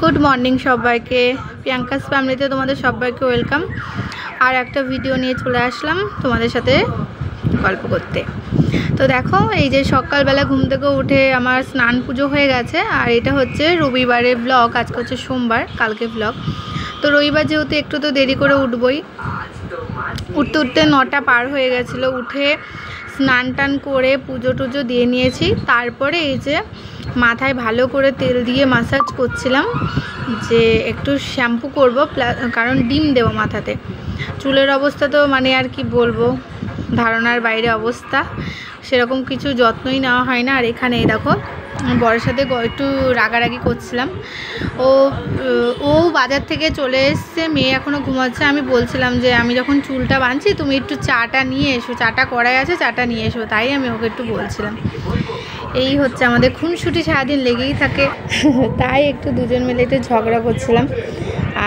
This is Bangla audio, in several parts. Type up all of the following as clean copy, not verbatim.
गुड मर्निंग सबाइके प्रियंकास फैमिलीते तुम्हारे सबाइके वेलकाम। और एक भिडियो निये चले आसलाम तुम्हारे साथे गल्प करते। तो देखो এই যে সকালবেলা ঘুম থেকে উঠে আমার স্নান পুজো হয়ে গেছে। আর এটা হচ্ছে রবিবারের ব্লগ, আজকে হচ্ছে সোমবার, কালকে ব্লগ। তো রবিবার যেহেতু একটু তো দেরি করে উঠবই, উঠতে উঠতে 9টা পার হয়ে গেছিলো। উঠে স্নান টান করে পুজো টুজো দিয়ে নিয়েছি। তারপরে এই যে মাথায় ভালো করে তেল দিয়ে ম্যাসাজ করছিলাম, যে একটু শ্যাম্পু করব, কারণ ডিম দেব মাথাতে। চুলের অবস্থা তো মানে আর কি বলবো, ধারণার বাইরে অবস্থা, সেরকম কিছু যত্নই নেওয়া হয় না। আর এখানে দেখো বরের সাথে একটু রাগারাগি করছিলাম। ও বাজার থেকে চলে এসছে, মেয়ে এখনও ঘুমাচ্ছে। আমি বলছিলাম যে আমি যখন চুলটা বাঁধছি তুমি একটু চাটা নিয়ে এসো, চাটা কড়াই আছে, চাটা নিয়ে এসো, তাই আমি ওকে একটু বলছিলাম। এই হচ্ছে আমাদের খুনসুটি, সারাদিন লেগেই থাকে। তাই একটু দুজন মিলে একটু ঝগড়া করছিলাম।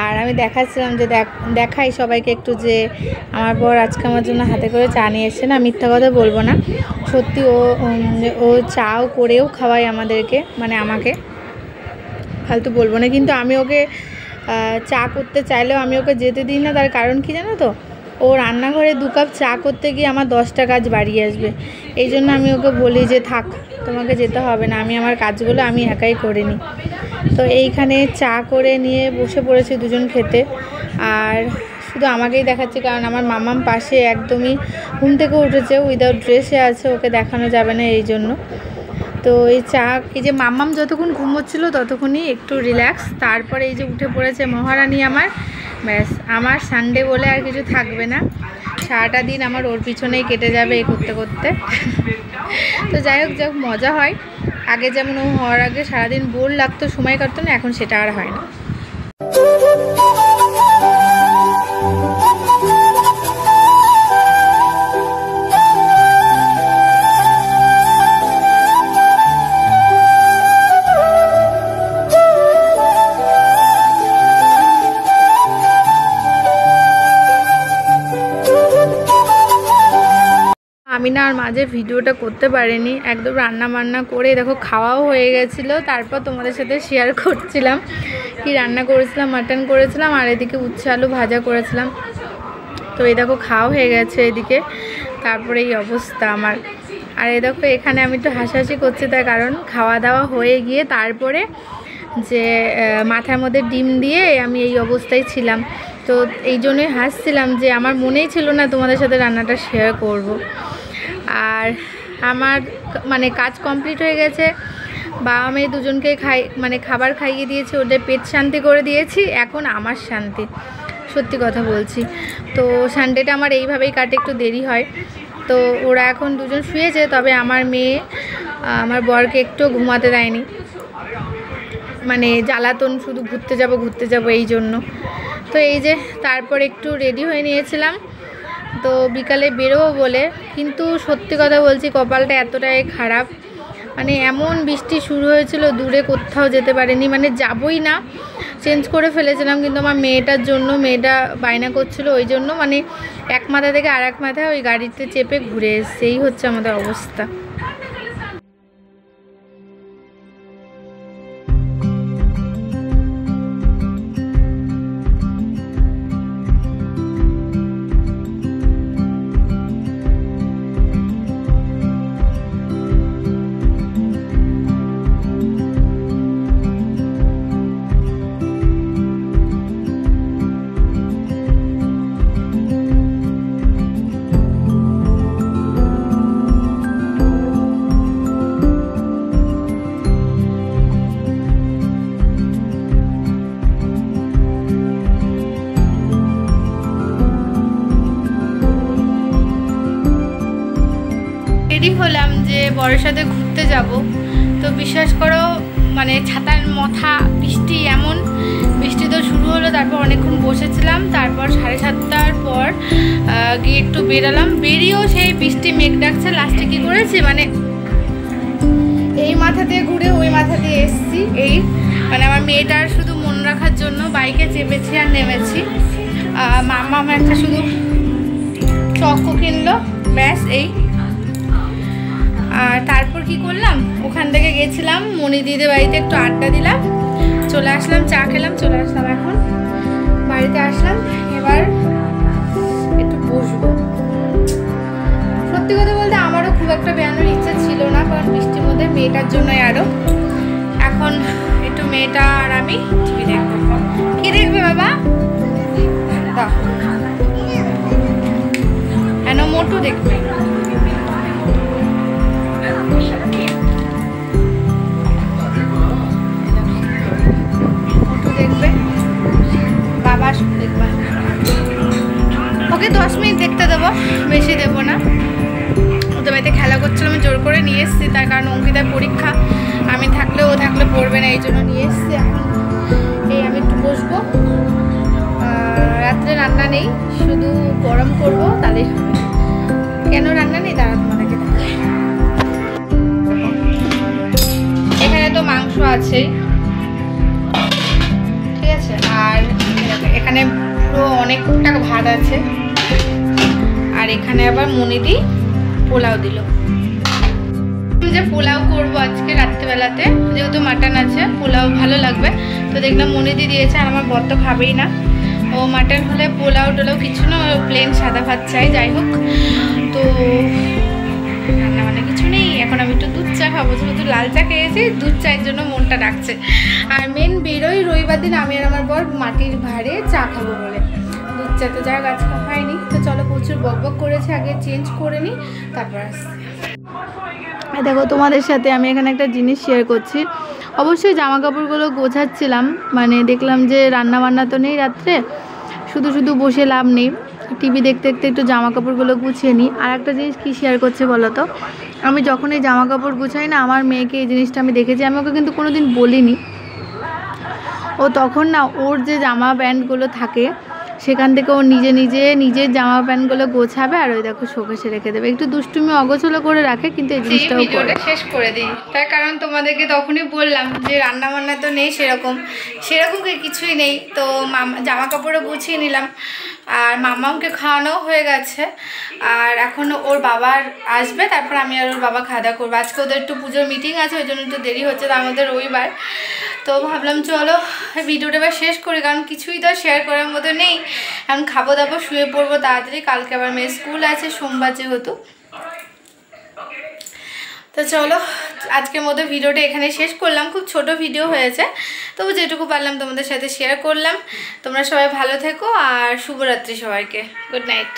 আর আমি দেখাচ্ছিলাম যে দেখাই সবাইকে একটু যে আমার বর আজকে আমার জন্য হাতে করে চা নিয়ে এসছে। না, মিথ্যা কথা বলবো না, সত্যি ও চাও করেও খাওয়ায় আমাদেরকে, মানে আমাকে, ফালতু বলবো না। কিন্তু আমি ওকে চা করতে চাইলেও আমি ওকে যেতে দিই না। তার কারণ কি জানো তো, ও রান্নাঘরে 2 কাপ চা করতে গিয়ে আমার 10টা কাজ বাড়িয়ে আসবে। এই জন্য আমি ওকে বলি যে থাক, তোমাকে যেতে হবে না, আমি আমার কাজগুলো আমি একাই করে নিই। তো এইখানে চা করে নিয়ে বসে পড়েছি দুজন খেতে। আর শুধু আমাকেই দেখাচ্ছি, কারণ আমার মামাম পাশে একদমই ঘুম থেকে উঠেছে, উইদাউট ড্রেসে আছে, ওকে দেখানো যাবে না এই জন্য। তো এই যে মাম্মাম যতক্ষণ ঘুমোচ্ছিলো ততক্ষণই একটু রিল্যাক্স। তারপরে এই যে উঠে পড়েছে মহারানী আমার, ব্যাস আমার সানডে বলে আর কিছু থাকবে না, সারাটা দিন আমার ওর পিছনেই কেটে যাবে এই করতে করতে। তো যাই হোক মজা হয়। আগে যেমন ও হওয়ার আগে সারাদিন বোর লাগতো, সময় কাটতো না, এখন সেটা আর হয় না। আমি না আর মাঝে ভিডিওটা করতে পারিনি, একদম রান্না বান্না করে দেখো খাওয়াও হয়ে গেছিলো। তারপর তোমাদের সাথে শেয়ার করছিলাম কি রান্না করেছিলাম, মাটন করেছিলাম, আর এদিকে উচ্ছে আলু ভাজা করেছিলাম। তো এই দেখো খাওয়া হয়ে গেছে এদিকে, তারপরে এই অবস্থা আমার। আর এই দেখো এখানে আমি একটু হাসাহাসি করছি, তার কারণ খাওয়া দাওয়া হয়ে গিয়ে তারপরে যে মাথার মধ্যে ডিম দিয়ে আমি এই অবস্থায় ছিলাম। তো এই জন্যই হাসছিলাম যে আমার মনেই ছিল না তোমাদের সাথে রান্নাটা শেয়ার করব। আর আমার মানে কাজ কমপ্লিট হয়ে গেছে, বাবা মেয়ে দুজনকে খাবার খাইয়ে দিয়েছি, ওদের পেট শান্তি করে দিয়েছি, এখন আমার শান্তি, সত্যি কথা বলছি। তো সানডেটা আমার এইভাবেই কাটে, একটু দেরি হয়। তো ওরা এখন দুজন শুয়েছে, তবে আমার মেয়ে আমার বরকে একটু ঘুমাতে দেয়নি, মানে জ্বালাতন, শুধু ঘুরতে যাব এই জন্য। তো এই যে তারপর একটু রেডি হয়ে নিয়েছিলাম, তো বিকালে বেরোবো বলে। কিন্তু সত্যি কথা বলছি কপালটা এতটাই খারাপ, মানে এমন বৃষ্টি শুরু হয়েছিল, দূরে কোথাও যেতে পারিনি, মানে যাবই না, চেঞ্জ করে ফেলেছিলাম। কিন্তু আমার মেয়েটার জন্য, মেয়েটা বায়না করছিল, ওই জন্য মানে এক মাথা থেকে আর এক মাথায় ওই গাড়িতে চেপে ঘুরে এসছে। এই হচ্ছে আমাদের অবস্থা। হলাম যে বরের সাথে ঘুরতে যাব। তো বিশ্বাস করো মানে ছাতার মাথা, বৃষ্টি, এমন বৃষ্টি তো শুরু হলো। তারপর অনেকক্ষণ বসেছিলাম, তারপর 7:30টার পর গিয়ে একটু বেরালাম, বেরিয়েও সেই বৃষ্টি মেঘ ডাকছে। লাস্টে কী করেছি, মানে এই মাথা দিয়ে ঘুরে ওই মাথা দিয়ে এসছি। এই মানে আমার মেয়েটার শুধু মন রাখার জন্য বাইকে চেপেছি আর নেমেছি। মামা আমার একটা শুধু চকো কিনলো, ব্যাস এই। আর তারপর কি করলাম, ওখান থেকে গেছিলাম মনি দিদির বাড়িতে, একটু আড্ডা দিলাম, চলে আসলাম, চা খেলাম, চলে আসলাম, এখন বাড়িতে আসলাম। এবার একটু বসবো। সত্যি কথা বলতে আমারও খুব একটা বেরানোর ইচ্ছা ছিল না, কারণ বৃষ্টির মধ্যে মেয়েটার জন্যই আরও। এখন একটু মেয়েটা আর আমি টিভি দেখবো। কি দেখবে বাবা? দাও, কেন মোটু দেখবে? মোটু দেখবে, বাবা দেখবে। ওকে 10 মিনিট দেখতে দেবো, বেশি দেবো না। ওদের বাড়িতে খেলা করছিল, আমি জোর করে নিয়ে এসেছি, তার কারণ অঙ্কিতার পরীক্ষা, আমি থাকলে ও থাকলে পড়বে না, এই জন্য নিয়ে এসেছি। এখন এই আমি একটু বসবো। রাত্রে রান্না নেই, শুধু গরম করবো, তাহলেই হবে। কেন রান্না নেই দাঁড়া তোমাদেরকে দেখাই। এখানে তো মাংস আছেই, ঠিক আছে, আর এখানে পুরো অনেকটা ভাত আছে, আর এখানে আবার মনিদি পোলাও দিল। যে পোলাও করবো আজকে রাত্রিবেলাতে, যেহেতু মাটন আছে, পোলাও ভালো লাগবে, তো দেখলাম মনিদি দিয়েছে। আর আমার বর তো খাবেই না, ও মাটন হলে পোলাও টোলাও কিছু না, প্লেন সাদা ভাত চাই। যাই হোক, তো রান্না বান্না কিছু নেই। এখন আমি একটু দুধ চা খাবো, যেহেতু লাল চা খেয়েছি, দুধ চায়ের জন্য মনটা ডাকছে। আর মেন বেরোই রবিবার দিন আমি আর আমার বর মাটির ভাড়ে চা খাবো বলে, দুধ চা তো যা গাছ হয়নি। তো চলো, প্রচুর বকবক করেছে, আগে চেঞ্জ করে নিই, তারপর আসছি। দেখো তোমাদের সাথে আমি এখানে একটা জিনিস শেয়ার করছি। অবশ্যই জামা কাপড়গুলো গোছাচ্ছিলাম, মানে দেখলাম যে রান্না বান্না তো নেই রাত্রে, শুধু শুধু বসে লাভ নেই, টিভি দেখতে দেখতে একটু জামা কাপড়গুলো গুছিয়ে নিই। আর একটা জিনিস কী শেয়ার করছে বলো তো, আমি যখন এই জামা কাপড় গুছাই না, আমার মেয়েকে এই জিনিসটা আমি দেখেছি, আমি ওকে কিন্তু কোনো দিন বলিনি। ও তখন না ওর যে জামা প্যান্টগুলো থাকে সেখান থেকে ও নিজের জামা প্যান্টগুলো গোছাবে, আর ওই দেখো শোকেসে রেখে দেবে। একটু দুষ্টুমি অগোছলো করে রাখে, কিন্তু এই জিনিসটাও ভিডিওটা শেষ করে দিই। তার কারণ তোমাদেরকে তখনই বললাম যে রান্না বান্না তো নেই, সেরকম কিছুই নেই। তো জামা কাপড়ও গুছিয়ে নিলাম, আর মামাকে খাওয়ানো হয়ে গেছে। আর এখন ওর বাবার আসবে, তারপর আমি আর ওর বাবা খাওয়া দাওয়া করবো। আজকে ওদের একটু পুজোর মিটিং আছে, ওই জন্য একটু দেরি হচ্ছে, তো আমাদের রবিবার। তো ভাবলাম চলো ভিডিওটা এবার শেষ করি, কারণ কিছুই তো শেয়ার করার মতো নেই। এখন খাবো দাবো, শুয়ে পড়বো তাড়াতাড়ি, কালকে আবার মেয়ের স্কুল আছে, সোমবার যেহেতু। তো চলো আজকের মতো ভিডিওটা এখানে শেষ করলাম। খুব ছোট ভিডিও হয়েছে, তবু যেটুকু পারলাম তোমাদের সাথে শেয়ার করলাম। তোমরা সবাই ভালো থেকো, আর শুভরাত্রি সবাইকে। Good night.